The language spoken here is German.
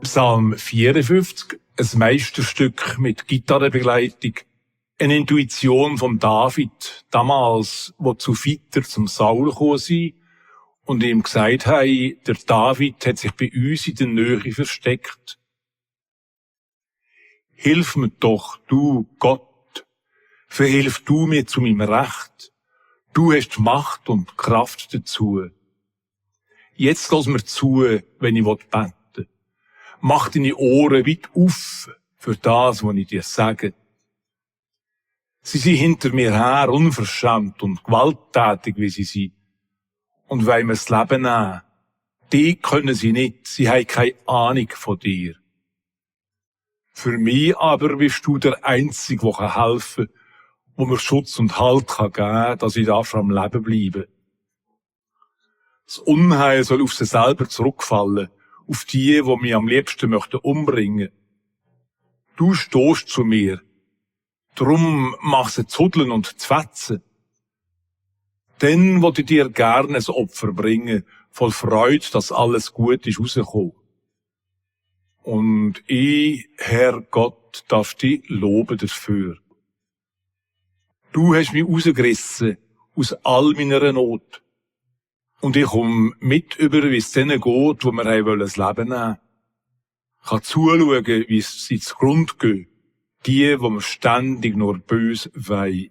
Psalm 54, ein Meisterstück mit Gitarrenbegleitung, eine Intuition von David, damals, wo zu Fitter zum Saul gekommen sind und ihm gesagt haben, der David hat sich bei uns in der Nähe versteckt. Hilf mir doch, du Gott, verhilf du mir zu meinem Recht. Du hast Macht und Kraft dazu. Jetzt lass mir zu, wenn ich beten will. Mach deine Ohren weit auf für das, was ich dir sage. Sie sind hinter mir her, unverschämt und gewalttätig, wie sie sind. Und wollen mir das Leben nehmen. Die können sie nicht, sie haben keine Ahnung von dir. Für mich aber bist du der Einzige, der helfen kann, wo mir Schutz und Halt geben kann, dass ich am Leben bleiben darf. Das Unheil soll auf sie selber zurückfallen, auf die mich am liebsten umbringen möchten. Du stehst zu mir. Drum mach sie zu hudeln und zu fetzen. Dann wollte ich dir gerne ein Opfer bringen, voll Freude, dass alles gut ist rausgekommen. Und ich, Herr Gott, darf dich loben dafür. Du hast mich rausgerissen aus all meiner Not. Und ich komme mit über, wie es denen geht, wo wir das Leben nehmen wollen. Ich kann zuschauen, wie sie zugrunde gehen. Die, wo wir ständig nur böse wollen.